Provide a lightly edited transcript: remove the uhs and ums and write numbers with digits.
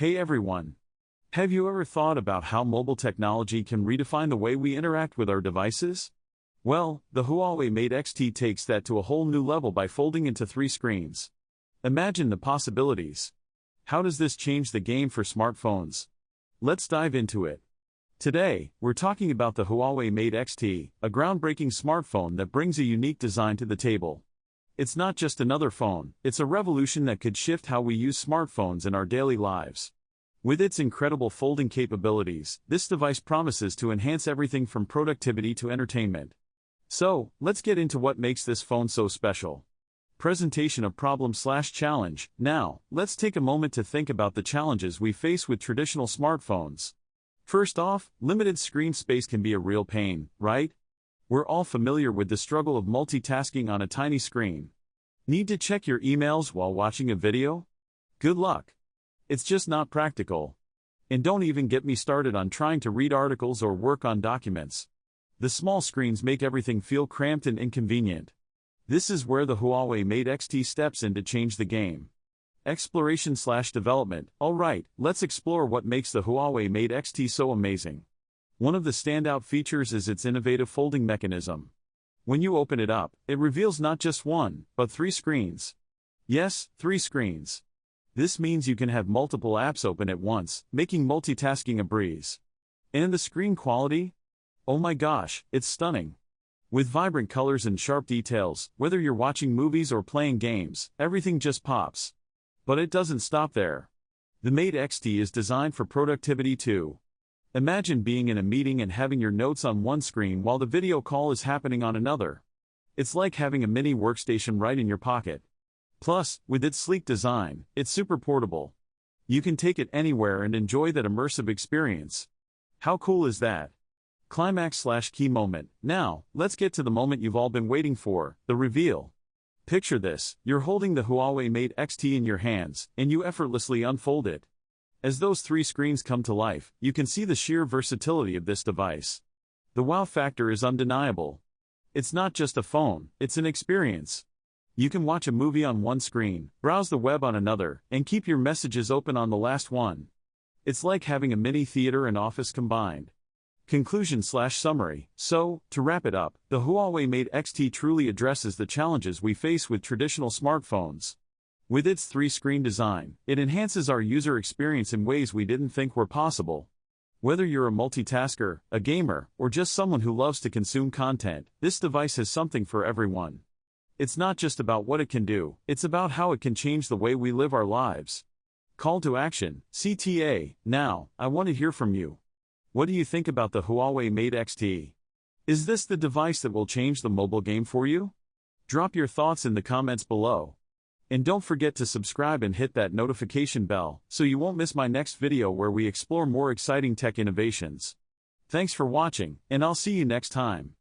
Hey everyone! Have you ever thought about how mobile technology can redefine the way we interact with our devices? Well, the HUAWEI Mate XT takes that to a whole new level by folding into 3 screens. Imagine the possibilities. How does this change the game for smartphones? Let's dive into it. Today, we're talking about the HUAWEI Mate XT, a groundbreaking smartphone that brings a unique design to the table. It's not just another phone, it's a revolution that could shift how we use smartphones in our daily lives. With its incredible folding capabilities, this device promises to enhance everything from productivity to entertainment. So, let's get into what makes this phone so special. Presentation of problem/challenge. Now, let's take a moment to think about the challenges we face with traditional smartphones. First off, limited screen space can be a real pain, right? We're all familiar with the struggle of multitasking on a tiny screen. Need to check your emails while watching a video? Good luck. It's just not practical. And don't even get me started on trying to read articles or work on documents. The small screens make everything feel cramped and inconvenient. This is where the HUAWEI Mate XT steps in to change the game. Exploration/development. Alright, let's explore what makes the HUAWEI Mate XT so amazing. One of the standout features is its innovative folding mechanism. When you open it up, it reveals not just one, but 3 screens. Yes, 3 screens. This means you can have multiple apps open at once, making multitasking a breeze. And the screen quality? Oh my gosh, it's stunning. With vibrant colors and sharp details, whether you're watching movies or playing games, everything just pops. But it doesn't stop there. The Mate XT is designed for productivity too. Imagine being in a meeting and having your notes on one screen while the video call is happening on another. It's like having a mini workstation right in your pocket. Plus, with its sleek design, it's super portable. You can take it anywhere and enjoy that immersive experience. How cool is that? Climax/key moment. Now, let's get to the moment you've all been waiting for, the reveal. Picture this, you're holding the HUAWEI Mate XT in your hands, and you effortlessly unfold it. As those 3 screens come to life, you can see the sheer versatility of this device. The wow factor is undeniable. It's not just a phone, it's an experience. You can watch a movie on one screen, browse the web on another, and keep your messages open on the last one. It's like having a mini theater and office combined. Conclusion/summary. So, to wrap it up, the HUAWEI Mate XT truly addresses the challenges we face with traditional smartphones. With its 3-screen design, it enhances our user experience in ways we didn't think were possible. Whether you're a multitasker, a gamer, or just someone who loves to consume content, this device has something for everyone. It's not just about what it can do, it's about how it can change the way we live our lives. Call to action, CTA. Now, I want to hear from you. What do you think about the HUAWEI Mate XT? Is this the device that will change the mobile game for you? Drop your thoughts in the comments below. And don't forget to subscribe and hit that notification bell, so you won't miss my next video where we explore more exciting tech innovations. Thanks for watching, and I'll see you next time.